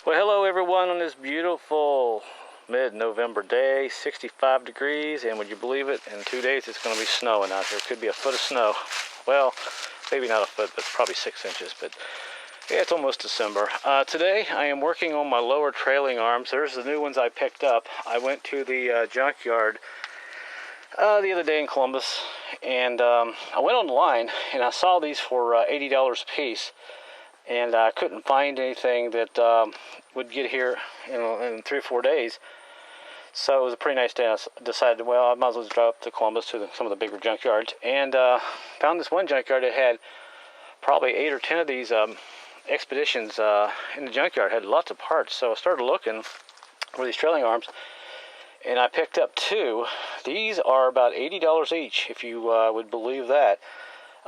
Well, hello everyone on this beautiful mid-November day, 65 degrees, and would you believe it, in 2 days it's going to be snowing out here. Could be a foot of snow. Well, maybe not a foot, but probably 6 inches, but yeah, it's almost December. Today I am working on my lower trailing arms. There's the new ones I picked up. I went to the junkyard the other day in Columbus, and I went online and I saw these for $80 a piece. And I couldn't find anything that would get here in 3 or 4 days. So it was a pretty nice day. I decided, well, I might as well drive up to Columbus to some of the bigger junkyards. And found this one junkyard that had probably 8 or 10 of these expeditions in the junkyard. Had lots of parts. So I started looking for these trailing arms. And I picked up 2. These are about $80 each, if you would believe that.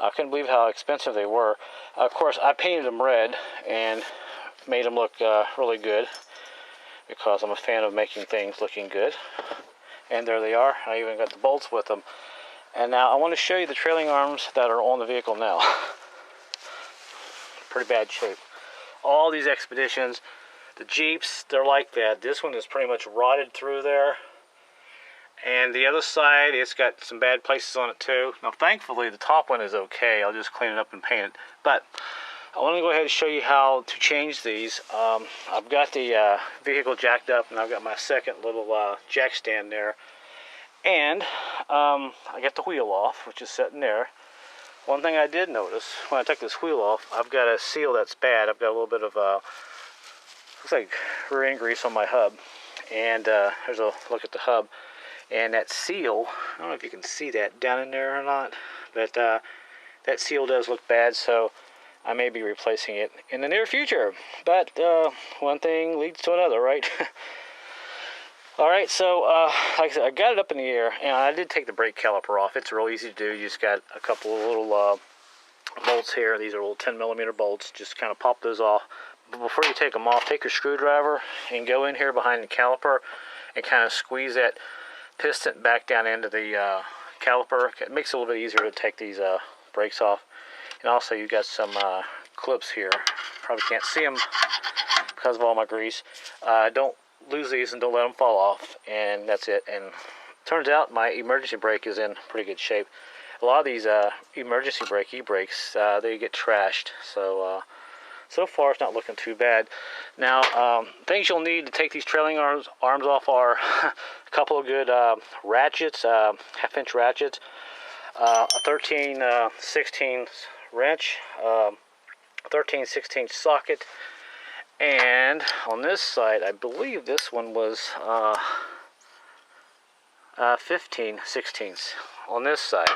I couldn't believe how expensive they were. Of course, I painted them red and made them look really good because I'm a fan of making things looking good. And there they are. I even got the bolts with them. And now I want to show you the trailing arms that are on the vehicle now. Pretty bad shape. All these expeditions, the Jeeps, they're like that. This one is pretty much rotted through there. And the other side, it's got some bad places on it too. Now thankfully the top one is okay. I'll just clean it up and paint it. But I want to go ahead and show you how to change these. I've got the vehicle jacked up, and I've got my second little jack stand there. And I got the wheel off, which is sitting there. One thing I did notice when I took this wheel off, I've got a seal that's bad. I've got a little bit of looks like rear end grease on my hub. And there's a look at the hub. And that seal, I don't know if you can see that down in there or not, but that seal does look bad, so I may be replacing it in the near future. But one thing leads to another, right? Alright, so like I said, I got it up in the air, and I did take the brake caliper off. It's real easy to do. You just got a couple of little bolts here. These are little 10mm bolts. Just kind of pop those off. But before you take them off, take your screwdriver and go in here behind the caliper and kind of squeeze that piston back down into the caliper. It makes it a little bit easier to take these brakes off. And also you've got some clips here. Probably can't see them because of all my grease. Don't lose these and don't let them fall off. And that's it. And turns out my emergency brake is in pretty good shape. A lot of these emergency brake e-brakes, they get trashed. So far it's not looking too bad. Now, things you'll need to take these trailing arms off are a couple of good ratchets, half-inch ratchets, a 13/16 wrench, 13/16 socket, and on this side, I believe this one was 15/16 on this side,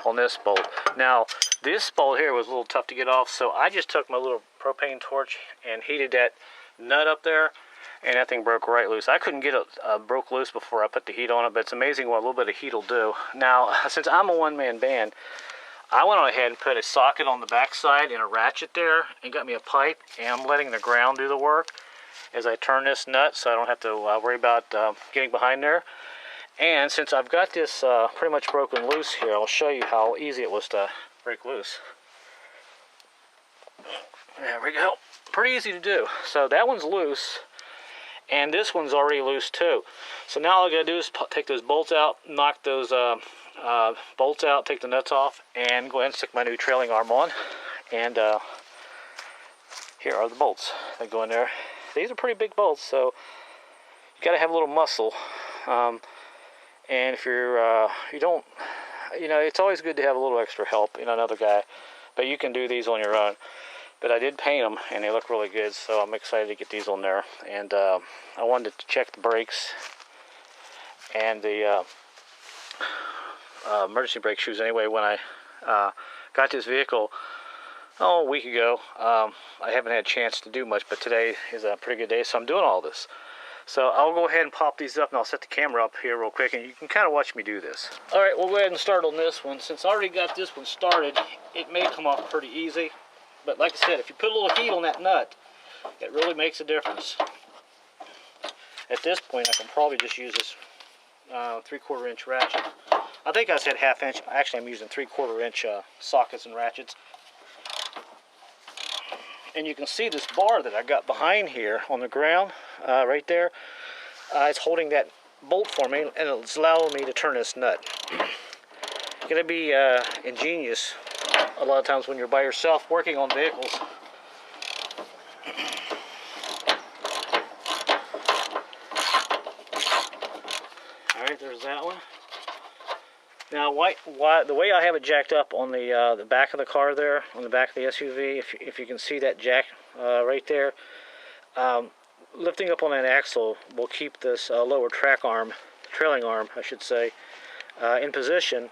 on this bolt. Now, this bolt here was a little tough to get off, so I just took my little propane torch and heated that nut up there, and that thing broke right loose. I couldn't get it broke loose before I put the heat on it, but it's amazing what a little bit of heat will do. Now, since I'm a one-man band, I went on ahead and put a socket on the back side and a ratchet there, and got me a pipe, and I'm letting the ground do the work as I turn this nut, so I don't have to worry about getting behind there. And since I've got this pretty much broken loose here, I'll show you how easy it was to break loose. There we go. Pretty easy to do. So that one's loose, and this one's already loose too. So now all I gotta do is take those bolts out, knock those bolts out, take the nuts off, and go ahead and stick my new trailing arm on. And here are the bolts that go in there. These are pretty big bolts, so you gotta have a little muscle. And if you're, you don't, it's always good to have a little extra help, another guy. But you can do these on your own. But I did paint them, and they look really good, so I'm excited to get these on there. And I wanted to check the brakes and the emergency brake shoes anyway. When I got this vehicle, a week ago, I haven't had a chance to do much, but today is a pretty good day, so I'm doing all this. So I'll go ahead and pop these up, and I'll set the camera up here real quick, and you can kind of watch me do this. All right, we'll go ahead and start on this one. Since I already got this one started, it may come off pretty easy. But like I said, if you put a little heat on that nut, it really makes a difference. At this point, I can probably just use this 3/4 inch ratchet. I think I said 1/2 inch. Actually, I'm using 3/4 inch sockets and ratchets. and you can see this bar that I got behind here on the ground, right there. It's holding that bolt for me, and it's allowing me to turn this nut. It's gonna be ingenious a lot of times when you're by yourself working on vehicles. All right, there's that one. Now, the way I have it jacked up on the back of the car there, on the back of the SUV, if you can see that jack right there, lifting up on that axle will keep this lower trailing arm, I should say, in position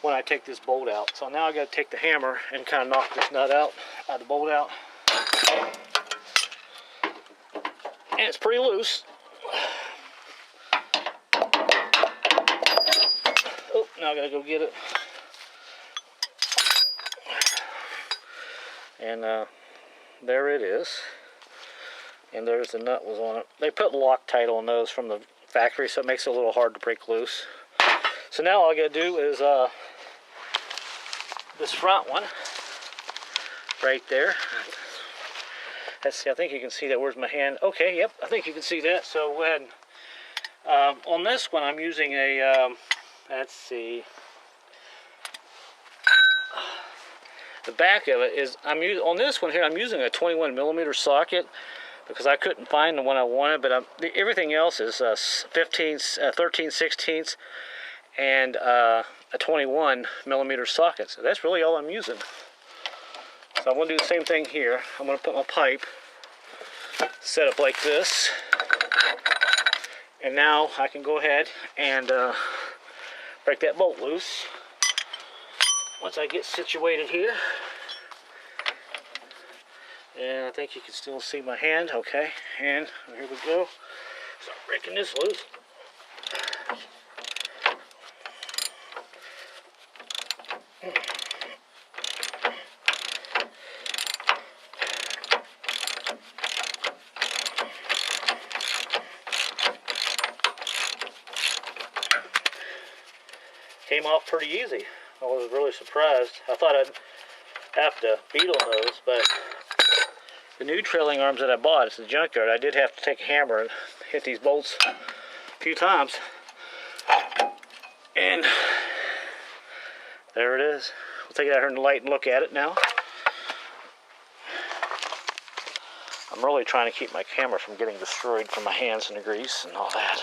when I take this bolt out. So now I got to take the hammer and kind of knock this nut out, the bolt out, and it's pretty loose. Oh, now I gotta go get it. And there it is. And there's the nut was on it. They put Loctite on those from the factory, so it makes it a little hard to break loose. So now all I gotta do is this front one right there. Let's see, I think you can see that. Where's my hand? Okay, yep, I think you can see that. So go ahead. On this one, I'm using a let's see. The back of it is, on this one here, I'm using a 21mm socket because I couldn't find the one I wanted, but everything else is 13/16 and a 21mm socket. So that's really all I'm using. So I'm going to do the same thing here. I'm going to put my pipe set up like this. And now I can go ahead and break that bolt loose once I get situated here. And I think you can still see my hand. Okay, and here we go. Start breaking this loose. Came off pretty easy. I was really surprised. I thought I'd have to beat on those, but the new trailing arms that I bought, it's the junkyard, I did have to take a hammer and hit these bolts a few times. And there it is. We'll take it out here in the light and look at it now. I'm really trying to keep my camera from getting destroyed from my hands and the grease and all that.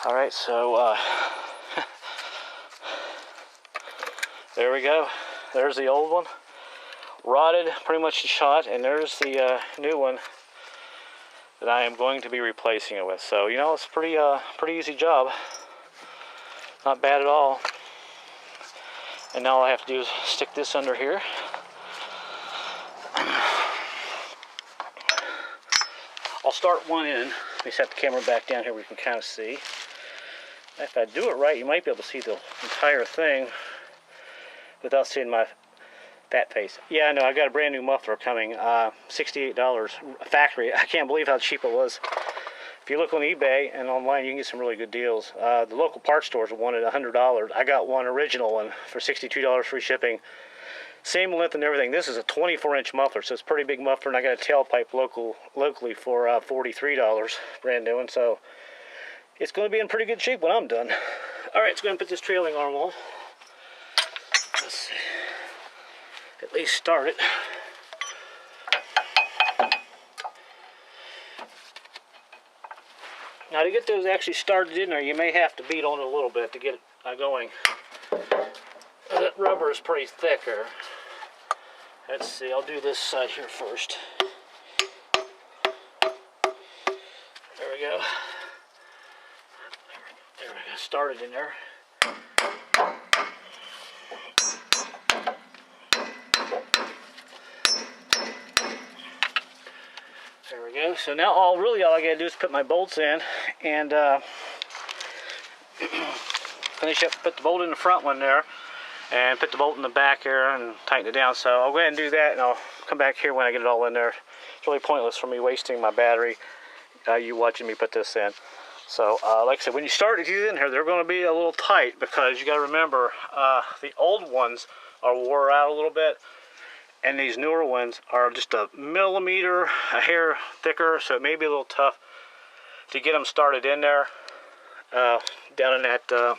Alright, so there we go. There's the old one. Rotted, pretty much shot, and there's the new one that I am going to be replacing it with. So, you know, it's a pretty easy job. Not bad at all. And now all I have to do is stick this under here. I'll start one in. Let me set the camera back down here where you can kind of see. If I do it right, you might be able to see the entire thing without seeing my fat face. Yeah, I know, I got a brand new muffler coming, $68 factory. I can't believe how cheap it was. If you look on eBay and online, you can get some really good deals. The local parts stores wanted $100. I got one original one for $62 free shipping. Same length and everything. This is a 24-inch muffler, so it's a pretty big muffler, and I got a tailpipe locally for $43, brand new one. So it's going to be in pretty good shape when I'm done. All right, let's go ahead and put this trailing arm on. Let's see. At least start it. Now to get those actually started in there, you may have to beat on it a little bit to get it going. That rubber is pretty thicker. Let's see, I'll do this side here first. There we go. There we go, started in there. There we go. So now all I gotta do is put my bolts in and finish up, put the bolt in the front one there and put the bolt in the back here and tighten it down. So I'll go ahead and do that, and I'll come back here when I get it all in there. It's really pointless for me wasting my battery, you watching me put this in. So like I said, when you start these in here, they're going to be a little tight because you got to remember the old ones are wore out a little bit, and these newer ones are just a millimeter, a hair thicker, so it may be a little tough to get them started in there, down in that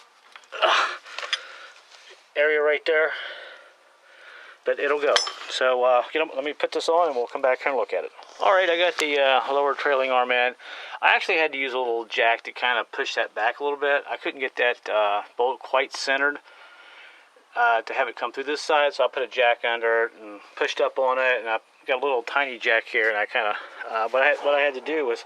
area right there, but it'll go. So let me put this on and we'll come back here and look at it. Alright, I got the lower trailing arm in. I actually had to use a little jack to kind of push that back a little bit. I couldn't get that bolt quite centered to have it come through this side, so I put a jack under it and pushed up on it, and I got a little tiny jack here, and I kind of, what I had to do was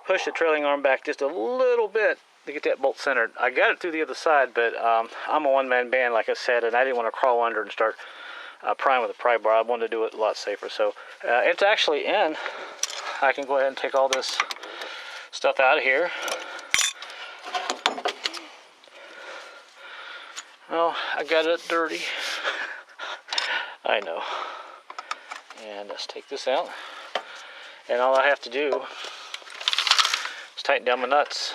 push the trailing arm back just a little bit to get that bolt centered. I got it through the other side, but I'm a one-man band, like I said, and I didn't want to crawl under and start prying with a pry bar. I wanted to do it a lot safer. So it's actually in. I can go ahead and take all this stuff out of here. Oh, I got it dirty. I know. And let's take this out. And all I have to do is tighten down my nuts.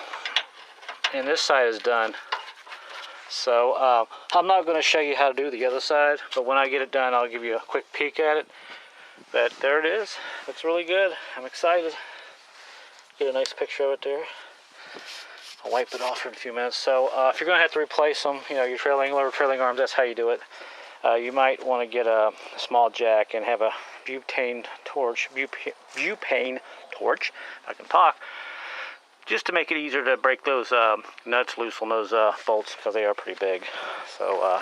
And this side is done. So I'm not going to show you how to do the other side, but when I get it done, I'll give you a quick peek at it. But there it is. Looks really good. I'm excited. Get a nice picture of it there. I'll wipe it off in a few minutes. So if you're going to have to replace them, you know, your lower trailing arms, that's how you do it. You might want to get a small jack and have a butane torch, if I can talk, just to make it easier to break those nuts loose on those bolts, because they are pretty big. So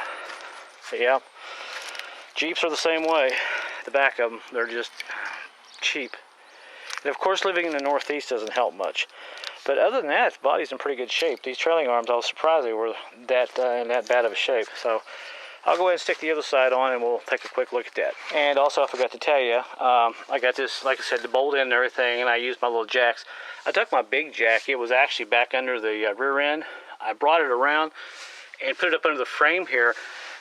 yeah, Jeeps are the same way. The back of them, they're just cheap. And of course, living in the Northeast doesn't help much. But other than that, the body's in pretty good shape. These trailing arms, I was surprised they were that in that bad of a shape. So I'll go ahead and stick the other side on, and we'll take a quick look at that. And also, I forgot to tell you, I got this, like I said, the bolt in and everything, and I used my little jacks. I took my big jack. It was actually back under the rear end. I brought it around and put it up under the frame here,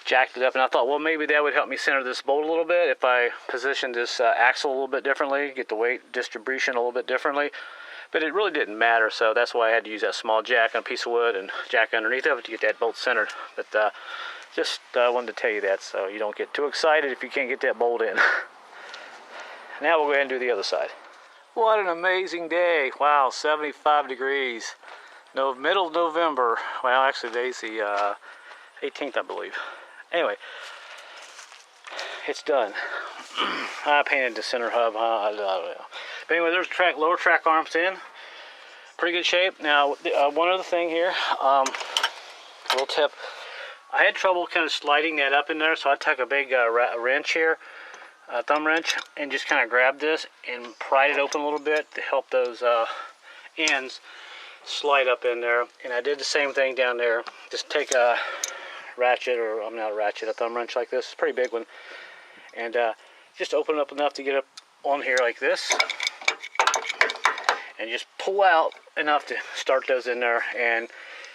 jacked it up, and I thought, well, maybe that would help me center this bolt a little bit if I positioned this axle a little bit differently, get the weight distribution a little bit differently. But it really didn't matter, so that's why I had to use that small jack on a piece of wood and jack underneath of it to get that bolt centered. But just wanted to tell you that so you don't get too excited if you can't get that bolt in. Now we'll go ahead and do the other side. What an amazing day. Wow, 75 degrees. No, middle of November. Well, actually today's the 18th, I believe. Anyway, it's done. I painted the center hub, I don't know. But anyway, there's the lower track arms in. Pretty good shape. Now, one other thing here, a little tip. I had trouble kind of sliding that up in there, so I took a big wrench here, a thumb wrench, and just kind of grabbed this and pried it open a little bit to help those ends slide up in there. And I did the same thing down there. Just take a ratchet, or I'm not a ratchet, a thumb wrench like this. It's a pretty big one. And just open it up enough to get up on here like this. And just pull out enough to start those in there. And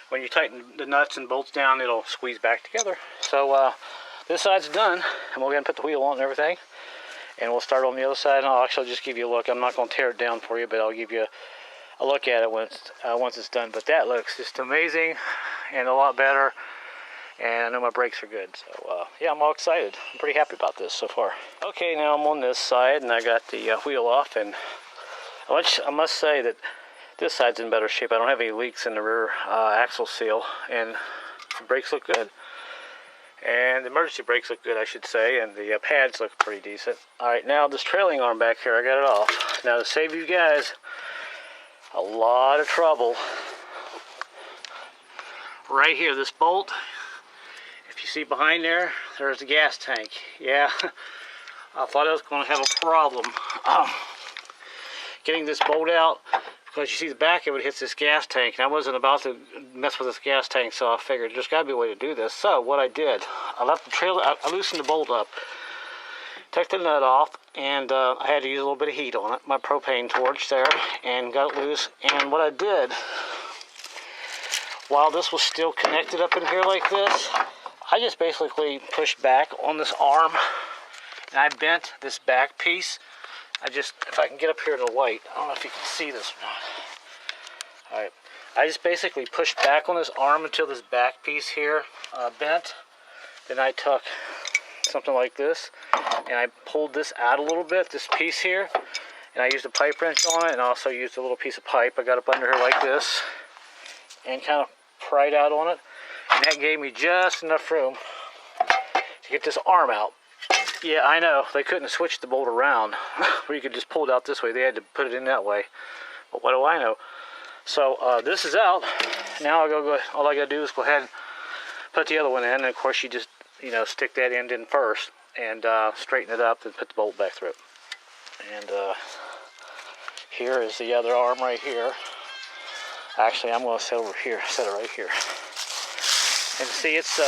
when you tighten the nuts and bolts down, it'll squeeze back together. So this side's done, and we'll go ahead and put the wheel on and everything. And we'll start on the other side, and I'll actually just give you a look. I'm not going to tear it down for you, but I'll give you a look at it once it's done. But that looks just amazing and a lot better. And I know my brakes are good. So yeah, I'm all excited. I'm pretty happy about this so far. Okay, now I'm on this side, and I got the wheel off, and I must say that this side's in better shape. I don't have any leaks in the rear axle seal, and the brakes look good. And the emergency brakes look good, I should say, and the pads look pretty decent. Alright, now this trailing arm back here, I got it off. Now to save you guys a lot of trouble, right here, this bolt, if you see behind there, there's the gas tank. Yeah, I thought I was going to have a problem getting this bolt out, because you see the back of it hits this gas tank, and I wasn't about to mess with this gas tank, so I figured there's got to be a way to do this. So what I did, I loosened the bolt up, took the nut off, and I had to use a little bit of heat on it, my propane torch there, and got it loose. And what I did, while this was still connected up in here like this, I just basically pushed back on this arm, and I bent this back piece. If I can get up here to the light, I don't know if you can see this or not. Alright, I just basically pushed back on this arm until this back piece here bent. Then I took something like this, and I pulled this out a little bit, this piece here, and I used a pipe wrench on it, and also used a little piece of pipe. I got up under here like this, and kind of pried out on it, and that gave me just enough room to get this arm out. Yeah, I know, they couldn't switch the bolt around, where you could just pull it out this way. They had to put it in that way, but what do I know? So this is out. Now all I gotta do is go ahead and put the other one in, and of course you just, you know, stick that end in first and straighten it up and put the bolt back through it. And here is the other arm right here. Actually, I'm going to set it right here. And see, it's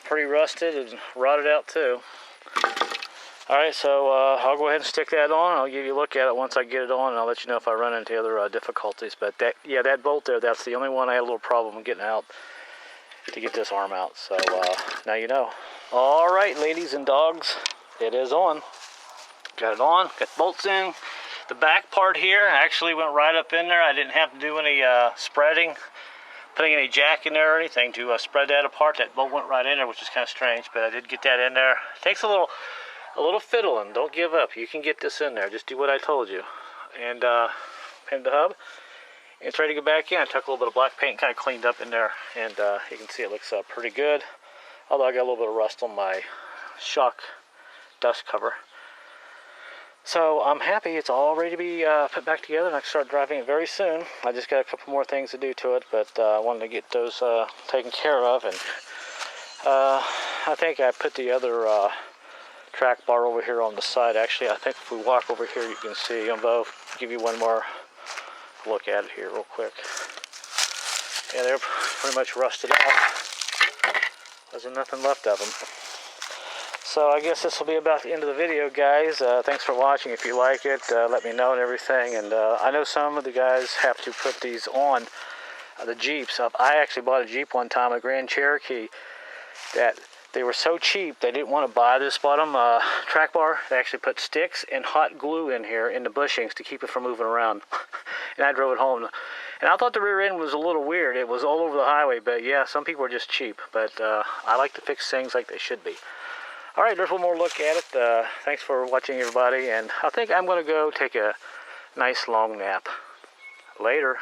pretty rusted and rotted out too. Alright, so I'll go ahead and stick that on. I'll give you a look at it once I get it on, and I'll let you know if I run into other difficulties. But that bolt there, that's the only one I had a little problem getting out to get this arm out. So now you know. Alright, ladies and dogs, it is on. Got it on, got the bolts in. The back part here actually went right up in there. I didn't have to do any spreading, putting any jack in there or anything to spread that apart. That bolt went right in there, which is kind of strange, but I did get that in there. It takes a little fiddling. Don't give up. You can get this in there. Just do what I told you. And pin the hub. And it's ready to go back in. I took a little bit of black paint, kind of cleaned up in there, and you can see it looks pretty good. Although I got a little bit of rust on my shock dust cover. So I'm happy it's all ready to be put back together, and I can start driving it very soon. I just got a couple more things to do to it, but I wanted to get those taken care of. And I think I put the other track bar over here on the side. Actually, I think if we walk over here, you can see them both. Give you one more look at it here real quick. Yeah, they're pretty much rusted out. Wasn't nothing left of them. So I guess this will be about the end of the video, guys. Thanks for watching. If you like it, let me know and everything. And I know some of the guys have to put these on the Jeeps. I actually bought a Jeep one time, a Grand Cherokee, that they were so cheap they didn't want to buy this bottom track bar. They actually put sticks and hot glue in here in the bushings to keep it from moving around. And I drove it home. And I thought the rear end was a little weird. It was all over the highway, but yeah, some people are just cheap. But I like to fix things like they should be. Alright, there's one more look at it. Thanks for watching, everybody, and I think I'm going to go take a nice long nap. Later.